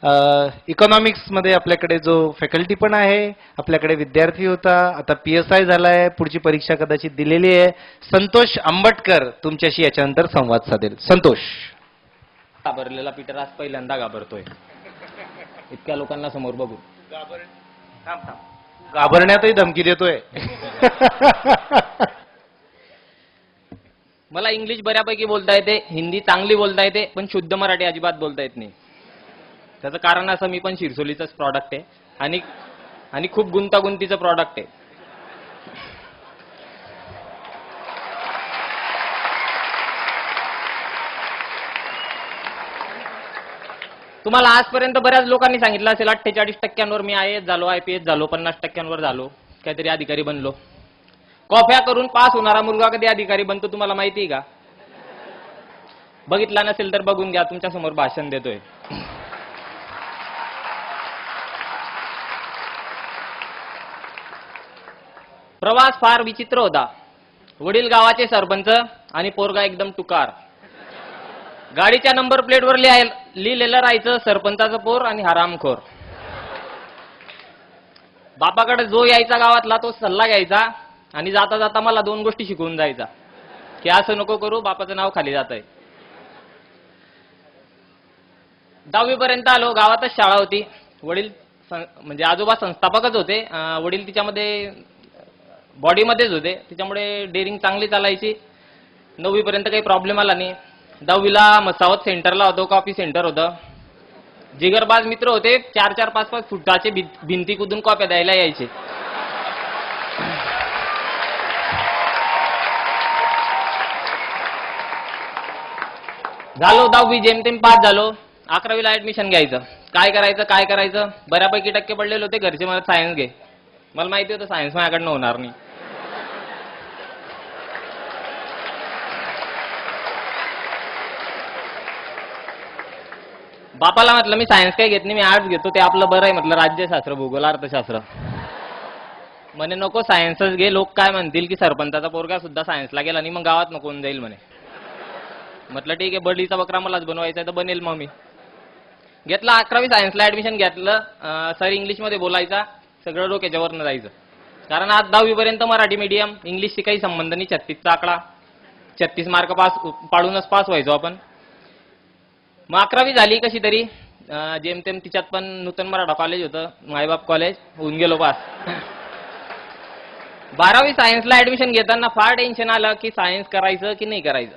इकॉनॉमिक्समध्ये आपल्याकडे जो फॅकल्टी पण आहे, आपल्याकडे विद्यार्थी होता, आता PSI झालाय, पुढची परीक्षा कदाचित दिलेली आहे. संतोष आंबटकर तुमच्याशी याच्यानंतर संवाद साधेल. संतोष. घाबरलेला पीटर आज पहिल्यांदा घाबरतोय इतक्या लोकांना समोर बघू. घाबरण्यातही धमकी देतोय. मला इंग्लिश बऱ्यापैकी बोलता येते, हिंदी चांगली बोलता येते, पण शुद्ध मराठी अजिबात बोलता येत नाही. त्याचं कारण असं, मी पण शिरसोलीचंच प्रॉडक्ट आहे आणि खूप गुंतागुंतीचं प्रॉडक्ट आहे. तुम्हाला आजपर्यंत बऱ्याच लोकांनी सांगितलं असेल 48% मी IAS झालो, IPS झालो, 50% झालो, काहीतरी अधिकारी बनलो. कॉफ्या करून पास होणारा मुलगा कधी अधिकारी बनतो तुम्हाला माहिती आहे का? बघितला नसेल तर बघून घ्या, तुमच्या समोर भाषण देतोय. प्रवास फार विचित्र होता. वडील गावाचे सरपंच आणि पोरगा एकदम टुकार. गाडीच्या नंबर प्लेटवर लिहिलेलं राहायचं सरपंचाचं पोर आणि हरामखोर. बापाकडे जो यायचा गावातला तो सल्ला घ्यायचा आणि जाता जाता मला 2 गोष्टी शिकवून जायचा की असं नको करू, बापाचं नाव खाली जात आहे. 10वी पर्यंत आलो, गावातच शाळा होती. वडील म्हणजे आजोबा संस्थापकच होते, वडील तिच्यामध्ये बॉडीमध्येच होते, त्याच्यामुळे डेअरिंग चांगली चालायची. 9वी पर्यंत काही प्रॉब्लेम आला नाही. 10वीला मसावत सेंटरला होतो, कॉपी सेंटर होतं. जिगरबाज मित्र होते, 4-4, 5-5 फुटाचे भिंती कुदून कॉप्या द्यायला यायचे. झालो 10वी जेमतेम पास झालो. 11वीला ऍडमिशन घ्यायचं. काय करायचं बऱ्यापैकी टक्के पडलेले होते. घरचे मला सायन्स घे. मला माहिती होतं सायन्स माझ्याकडनं होणार नाही. बापाला म्हटलं मी सायन्स काही घेत नाही, मी आर्ट्स घेतो, ते आपलं बरं आहे म्हटलं, राज्यशास्त्र, भूगोल, अर्थशास्त्र. म्हणे नको सायन्सच घे, लोक काय म्हणतील की सरपंचाचा पोरगा सुद्धा सायन्सला गेला आणि मग गावात नको जाईल म्हणे. म्हटलं ठीक आहे, बडीचा बकरा मलाच बनवायचा आहे तर बनेल. मग मी घेतलं 11वी सायन्सला ऍडमिशन घेतलं. सर इंग्लिशमध्ये बोलायचा, सगळं डोक्याच्या वरनं जायचं. कारण आज 10वी पर्यंत मराठी मीडियम, इंग्लिशशी काही संबंध नाही. 36चा आकडा, 36 मार्क पाडूनच पास व्हायचो आपण. मग 11वी झाली कशी तरी, जेमतेम तिच्यात पण नूतन मराठा कॉलेज होतं, मायबाप कॉलेज, होऊन गेलो पास. 12वी सायन्सला ऍडमिशन घेताना फार टेन्शन आलं की सायन्स करायचं की नाही करायचं.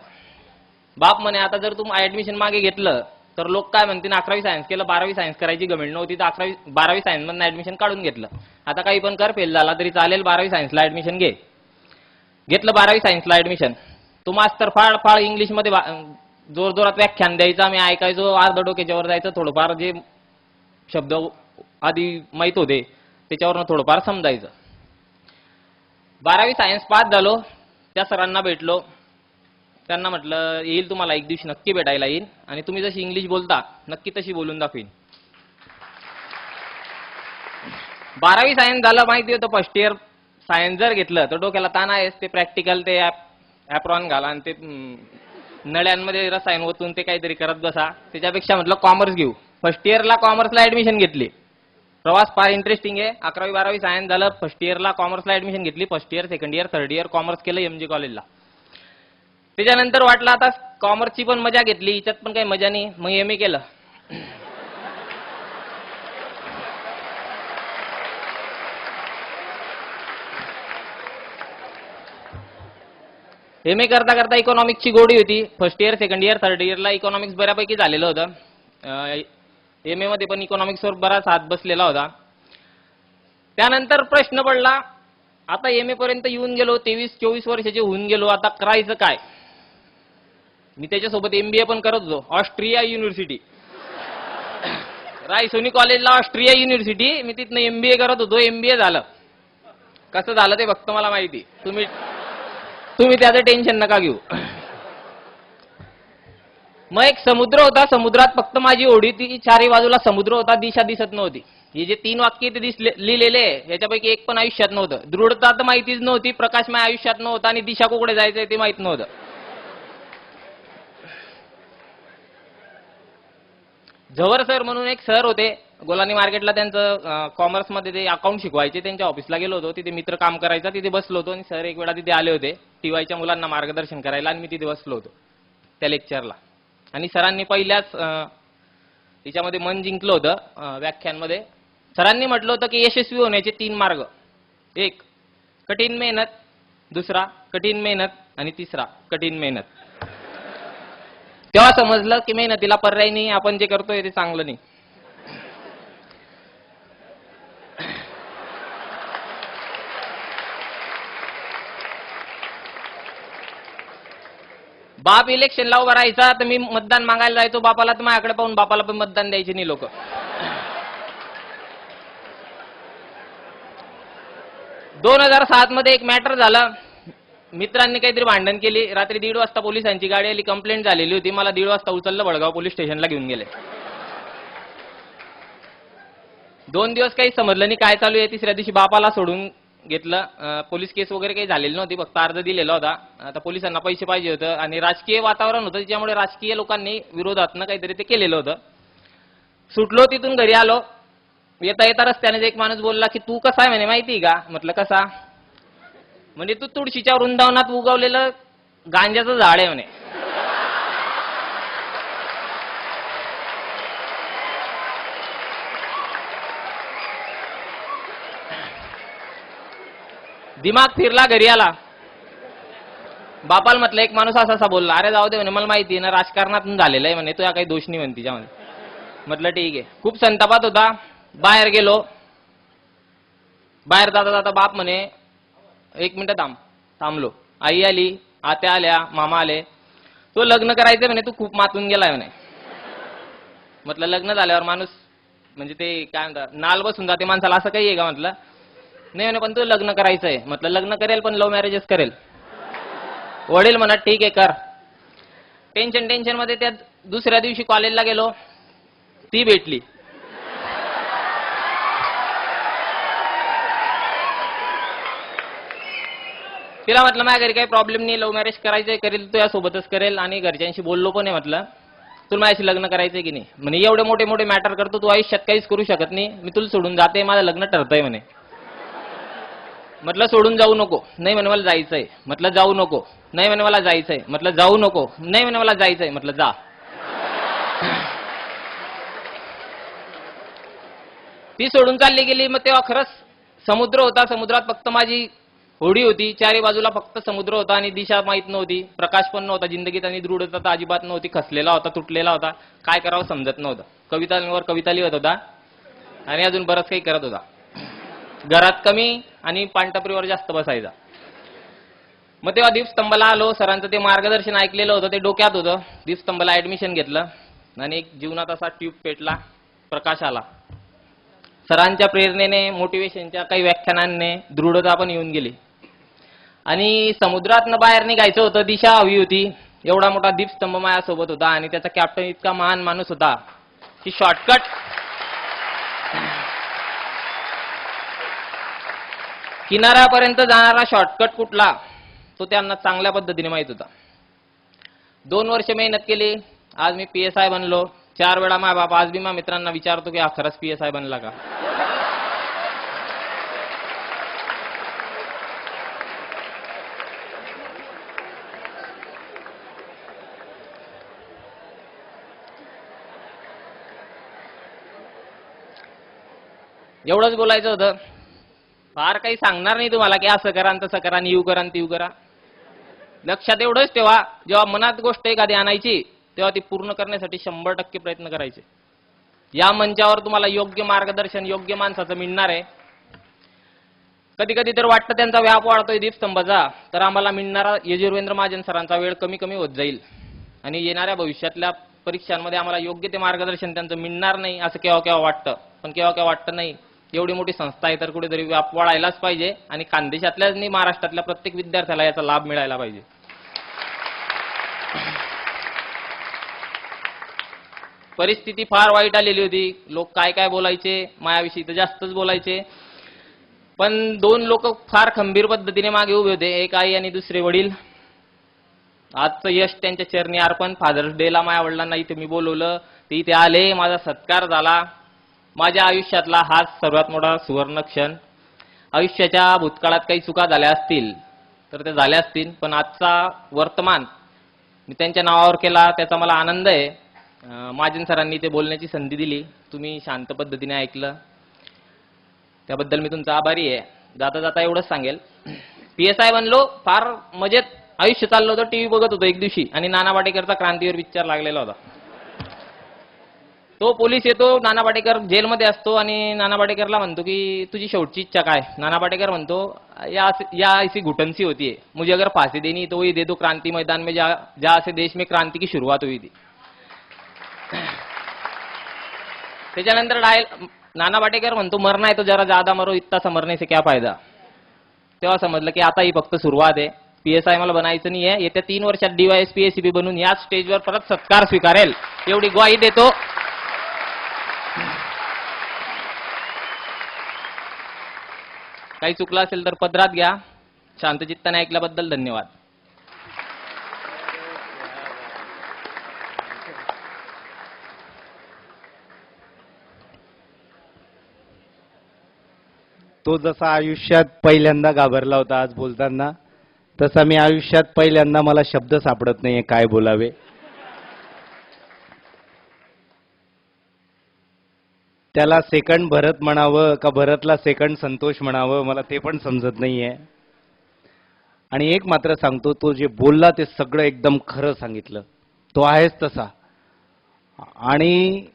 बाप म्हणे आता जर तू ऍडमिशन मागे घेतलं तर लोक काय म्हणतील, 11वी सायन्स केलं, 12वी सायन्स करायची गमेंट नव्हती तर 12वी सायन्स मधून ऍडमिशन काढून घेतलं. आता काही पण कर, फेल झाला तरी चालेल, 12वी सायन्सला ऍडमिशन घे. घेतलं 12वी सायन्सला ऍडमिशन. तो मास्तर फाळ इंग्लिशमध्ये जोरजोरात व्याख्यान द्यायचा, मी ऐकायचो, अर्ध डोक्याच्या वर जायचं. थोडंफार जे शब्द आधी माहित होते त्याच्यावरनं थोडंफार समजायचं. 12वी सायन्स पास झालो. त्या सरांना भेटलो. त्यांना म्हटलं येईल तुम्हाला एक दिवशी नक्की भेटायला येईल आणि तुम्ही जशी इंग्लिश बोलता नक्की तशी बोलून दाखवीन. 12वी सायन्स झालं, माहिती होतं फर्स्ट इयर सायन्स जर घेतलं तर डोक्याला ताण आहेच. ते प्रॅक्टिकल, ते ॲप्रॉन घाला आणि ते नळ्यांमध्ये रसायन ओतून ते काहीतरी करत बसा. त्याच्यापेक्षा म्हटलं कॉमर्स घेऊ. फर्स्ट इयरला कॉमर्सला ऍडमिशन घेतली. प्रवास फार इंटरेस्टिंग आहे. 11वी 12वी सायन्स झालं, फर्स्ट इयरला कॉमर्सला ऍडमिशन घेतली. First year, second year, third year commerce केलं MG कॉलेजला. त्याच्यानंतर वाटलं आता कॉमर्सची पण मजा घेतली, हिच्यात पण काही मजा नाही, मग MA केलं. MA करता करता इकॉनॉमिक्सची गोडी होती. First year, second year, third इयरला इकॉनॉमिक्स बऱ्यापैकी झालेलं होतं. MA मध्ये पण इकॉनॉमिक्सवर बराच हात बसलेला होता. त्यानंतर प्रश्न पडला, आता MA पर्यंत येऊन गेलो, 23-24 वर्षाचे होऊन गेलो, आता करायचं काय? मी त्याच्यासोबत MBA पण करत होतो, ऑस्ट्रिया युनिव्हर्सिटी, रायसोनी कॉलेजला, ऑस्ट्रिया युनिव्हर्सिटी. मी तिथनं MBA करत होतो. MBA झालं. कसं झालं ते फक्त मला माहिती. तुम्ही त्याचं टेन्शन नका घेऊ. मग एक समुद्र होता, समुद्रात फक्त माझी ओढी ती, चारी बाजूला समुद्र होता, दिशा दिसत नव्हती. हे जे 3 वाक्य ते लिहिलेले याच्यापैकी एक पण आयुष्यात नव्हतं. दृढता तर माहितीच नव्हती, प्रकाशमय आयुष्यात नव्हता आणि दिशा कुठे जायचंय ते माहित नव्हतं. झवर सर म्हणून एक सर होते गोलानी मार्केटला, त्यांचं कॉमर्समध्ये ते अकाउंट शिकवायचे. त्यांच्या ऑफिसला गेलो होतो, तिथे मित्र काम करायचा, तिथे बसलो होतो आणि सर एक वेळा तिथे आले होते टीवायच्या मुलांना मार्गदर्शन करायला आणि मी तिथे बसलो होतो त्या लेक्चरला. आणि सरांनी पहिल्याच तिच्यामध्ये मन जिंकलं होतं व्याख्यानमध्ये. सरांनी म्हटलं होतं की यशस्वी होण्याचे 3 मार्ग. एक कठीण मेहनत, दुसरा कठीण मेहनत आणि तिसरा कठीण मेहनत. तेव्हा समजलं की मेहनतीला पर्याय नाही, आपण जे करतोय ते चांगलं नाही. बाप इलेक्शनला उभा राहायचा तर मी मतदान मागायला जायचो बापाला, तर माझ्याकडे पाहून बापाला पण मतदान द्यायचे नाही लोक. 2007 मध्ये एक मॅटर झालं. मित्रांनी काहीतरी भांडण केली. रात्री 1:30 वाजता पोलिसांची गाडी आली, कंप्लेंट झालेली होती. मला 1:30 वाजता उचललं, बडगाव पोलीस स्टेशनला घेऊन गेले. 2 दिवस काही समजलं नाही काय चालू आहे. तिसऱ्या दिवशी बापाला सोडून घेतलं. पोलीस केस वगैरे काही झालेली नव्हती, फक्त अर्ज दिलेला होता. आता पोलिसांना पैसे पाहिजे होतं आणि राजकीय वातावरण होतं, त्याच्यामुळे राजकीय लोकांनी विरोधातनं काहीतरी ते केलेलं होतं. सुटलो, तिथून घरी आलो. येता येता रस्त्याने एक माणूस बोलला की तू कसा आहे म्हणे माहिती का? म्हटलं कसा? म्हणजे तू तुळशीच्या वृंदावनात उगवलेलं गांजाचं झाड आहे म्हणे. दिमाग फिरला, घरी आला. बापाला म्हटलं एक माणूस असा बोलला. अरे जाऊ दे म्हणे, मला माहिती आहे ना राजकारणातून झालेलं आहे म्हणे, तुझ्या काही दोष नाही म्हणे तिच्यामध्ये. म्हटलं ठीक आहे. खूप संतापात होता. बाहेर गेलो. बाहेर जाता जाता बाप म्हणे 1 मिनिट थांबलो. आई आली, आत्या आल्या, मामा आले. तो लग्न करायचं म्हणे, तू खूप मातून गेलाय म्हणे. म्हटलं लग्न झाल्यावर माणूस म्हणजे ते काय म्हणतात नाल बसून जाते माणसाला, असं काही आहे का? म्हटलं नाही म्हणे, पण तू लग्न करायचंय. म्हटलं लग्न करेल पण लव्ह मॅरेजच करेल. वडील म्हणत ठीक आहे कर. टेन्शन मध्ये त्यात दुसऱ्या दिवशी कॉलेजला गेलो. ती भेटली. तिला म्हटलं माझ्या घरी काही प्रॉब्लेम नाही, लव्ह मॅरेज करायचंय, करेल तुझ्या सोबतच करेल आणि घरच्यांशी बोललो पण आहे. म्हटलं तुला माझ्याशी लग्न करायचंय की नाही? म्हणे एवढे मोठे मोठे मॅटर करतो तू, आयुष्यात काहीच करू शकत नाही, मी तुला सोडून जाते, माझं लग्न ठरतंय म्हणे. म्हटलं सोडून जाऊ नको. नाही म्हणे मला जायचंय. म्हटलं जाऊ नको. नाही म्हणे मला जायचंय. म्हटलं जाऊ नको. नाही म्हणे मला जायचंय. म्हटलं जा. ती सोडून चालली गेली. मग तेव्हा खरंच समुद्र होता. समुद्रात फक्त माझी होडी होती. चारी बाजूला फक्त समुद्र होता आणि दिशा माहित नव्हती. प्रकाश पण नव्हता जिंदगीत आणि दृढता तर अजिबात नव्हती. खसलेला होता, तुटलेला होता. काय करावं समजत नव्हतं. कवितांवर कविता लिहत होता आणि अजून बरंच काही करत होता. घरात कमी आणि पानटपरीवर जास्त बसायचा. मग तेव्हा दीपस्तंभाला आलो. सरांचं ते मार्गदर्शन ऐकलेलं होतं, ते डोक्यात होतं. दीपस्तंभाला ऍडमिशन घेतलं आणि एक जीवनात असा ट्यूब पेटला, प्रकाश आला. सरांच्या प्रेरणेने, मोटिवेशनच्या काही व्याख्यानांनी दृढता पण येऊन गेली आणि समुद्रातनं बाहेर निघायचं होतं. दिशा हवी होती. एवढा मोठा दीपस्तंभ माझ्यासोबत होता आणि त्याचा कॅप्टन इतका महान माणूस होता की शॉर्टकट किनाऱ्यापर्यंत जाणारा शॉर्टकट कुठला तो त्यांना चांगल्या पद्धतीने माहित होता. 2 वर्ष मेहनत केली. आज मी PSI बनलो. 4 वेळा माझा बाप आज बी माझ्या मित्रांना विचारतो की हा खरंच PSI बनला का? एवढंच बोलायचं होतं. फार काही सांगणार नाही तुम्हाला की असं करा तसं करा, यू करा ती करा. लक्षात एवढंच ठेवा, जेव्हा मनात गोष्ट एखादी आणायची तेव्हा ती पूर्ण करण्यासाठी 100% प्रयत्न करायचे. या मंचावर तुम्हाला योग्य मार्गदर्शन योग्य माणसाचं मिळणार आहे. कधी कधी तर वाटतं त्यांचा व्याप वाढतोय दीपस्तंभाचा, तर आम्हाला मिळणारा यजुर्वेंद्र महाजन सरांचा वेळ कमी कमी होत जाईल आणि येणाऱ्या भविष्यातल्या परीक्षांमध्ये आम्हाला योग्य ते मार्गदर्शन त्यांचं मिळणार नाही असं केव्हा केव्हा वाटतं. पण केव्हा केव्हा वाटतं नाही, एवढी मोठी संस्था आहे तर कुठेतरी व्याप वाढायलाच पाहिजे आणि खानदेशातल्याच नाही महाराष्ट्रातल्या प्रत्येक विद्यार्थ्याला याचा लाभ मिळायला पाहिजे. परिस्थिती फार वाईट आलेली होती. लोक काय काय बोलायचे, मायाविषयी तर जास्तच बोलायचे. पण 2 लोक फार खंबीर पद्धतीने मागे उभे होते, एक आई आणि दुसरे वडील. आजचं यश त्यांच्या चरणी अर्पण. फादर्स डेला माझ्या वडिलांना इथे मी बोलवलं. ते इथे आले, माझा सत्कार झाला. माझ्या आयुष्यातला हाच सर्वात मोठा सुवर्ण क्षण. आयुष्याच्या भूतकाळात काही चुका झाल्या असतील तर ते झाल्या असतील, पण आजचा वर्तमान मी त्यांच्या नावावर केला, त्याचा मला आनंद आहे. महाजन सरांनी ते बोलण्याची संधी दिली, तुम्ही शांत पद्धतीने ऐकलं, त्याबद्दल मी तुमचा आभारी आहे. जाता जाता एवढंच सांगेल, PSI बनलो, फार मजेत आयुष्य चाललं होतं. टीव्ही बघत होतो एक दिवशी आणि नाना पाटेकरचा क्रांतीवीर पिक्चर लागलेला होता. तो पोलीस येतो, नाना पाटेकर जेलमध्ये असतो आणि नाना पाटेकरला म्हणतो की तुझी शेवटची इच्छा काय? नाना पाटेकर म्हणतो या ऐसी घुटन सी होती है, मुझे अगर फांसी देनी तो वही दे दो, क्रांति मैदान में जहाँ से देश में क्रांति की शुरुआत हुई थी. त्याच्यानंतर नाना पाटेकर म्हणतो मरना है तो जरा ज्यादा मरो, इतना सा मरने से क्या फायदा. तेव्हा समजलं की आता ही फक्त सुरुवात आहे. PSI मला बनायचं नाही आहे. येत्या 3 वर्षात DYSP ACP बनून याच स्टेजवर परत सत्कार स्वीकारेल एवढी ग्वाही देतो. काही चुकलं असेल तर पदरात घ्या. शांतचित्ताने ऐकल्याबद्दल धन्यवाद. तो जसा आयुष्यात पहिल्यांदा घाबरला होता आज बोलताना, तसा मी आयुष्यात पहिल्यांदा मला शब्द सापडत नाहीये काय बोलावे. त्याला सेकंड भरत म्हणावं का भरतला सेकंड संतोष म्हणावं मला ते पण समजत नाहीये. आणि एक मात्र सांगतो, तो जे बोलला ते सगळं एकदम खरं सांगितलं, तो आहेच तसा. आणि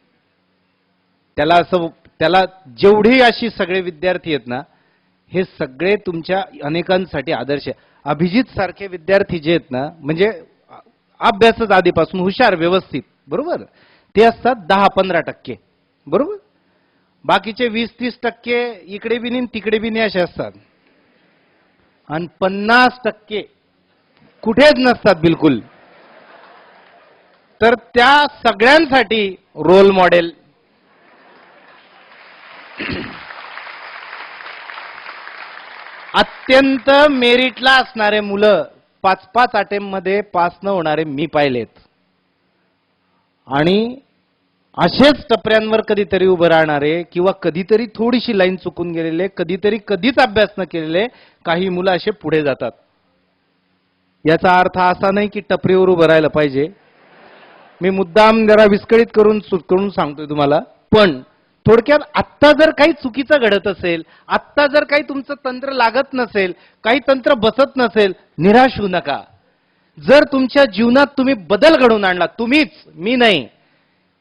त्याला जेवढे अशी सगळे विद्यार्थी आहेत ना, हे सगळे तुमच्या अनेकांसाठी आदर्श आहे. अभिजित सारखे विद्यार्थी जे आहेत ना, म्हणजे अभ्यासच आधीपासून हुशार व्यवस्थित, बरोबर, ते असतात 10-15%, बरोबर. बाकीचे 20-30% इकडे बी नाही तिकडे बी नाही असे असतात. आणि 50% कुठेच नसतात बिलकुल. तर त्या सगळ्यांसाठी रोल मॉडेल अत्यंत मेरिटला असणारे मुलं 5-5 अटेम्प्ट मध्ये पास न होणारे मी पाहिलेत. आणि असेच टपऱ्यांवर कधीतरी उभं राहणारे किंवा कधीतरी थोडीशी लाईन चुकून गेलेले, कधीच अभ्यास न केलेले काही मुलं असे पुढे जातात. याचा अर्थ असा नाही की टपरीवर उभं राहायला पाहिजे. मी मुद्दाम जरा विस्कळीत करून सांगतोय तुम्हाला. पण थोडक्यात आत्ता जर काही चुकीचं घडत असेल, आत्ता जर काही तुमचं तंत्र लागत नसेल, काही तंत्र बसत नसेल, निराश होऊ नका. जर तुमच्या जीवनात तुम्ही बदल घडवून आणला, तुम्हीच, मी नाही,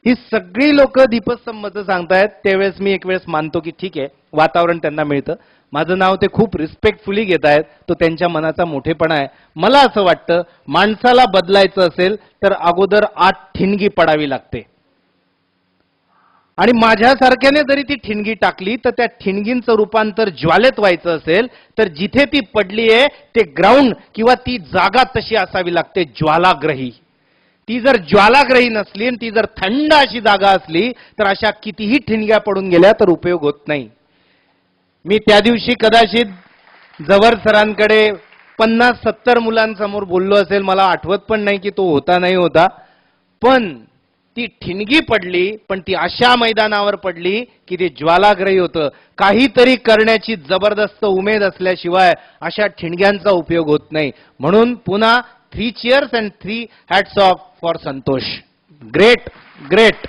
ही सगळी लोक दीपस्तंभचं सांगतायत, त्यावेळेस मी एक वेळेस मानतो की ठीक आहे, वातावरण त्यांना मिळतं. माझं नाव ते खूप रिस्पेक्टफुली घेत आहेत, तो त्यांच्या मनाचा मोठेपणा आहे. मला असं वाटतं माणसाला बदलायचं असेल तर अगोदर 8 ठिणगी पडावी लागते. आणि माझ्यासारख्याने जरी ती ठिणगी टाकली तर त्या ठिणगींचं रूपांतर ज्वालेत व्हायचं असेल तर जिथे ती पडली आहे ते ग्राउंड किंवा ती जागा तशी असावी लागते, ज्वालाग्रही. ती जर ज्वालाग्रही नसली आणि ती जर थंड अशी जागा असली तर अशा कितीही ठिणग्या पडून गेल्या तर उपयोग होत नाही. मी त्या दिवशी कदाचित जवर सरांकडे 50-70 मुलांसमोर बोललो असेल, मला आठवत पण नाही की तो होता नाही होता. पण ती ठिणगी पडली, पण ती अशा मैदानावर पडली की ते ज्वालाग्रही होतं. काहीतरी करण्याची जबरदस्त उमेद असल्याशिवाय अशा ठिणग्यांचा उपयोग होत नाही. म्हणून पुन्हा 3 cheers and 3 hats off for Santosh. Great, great.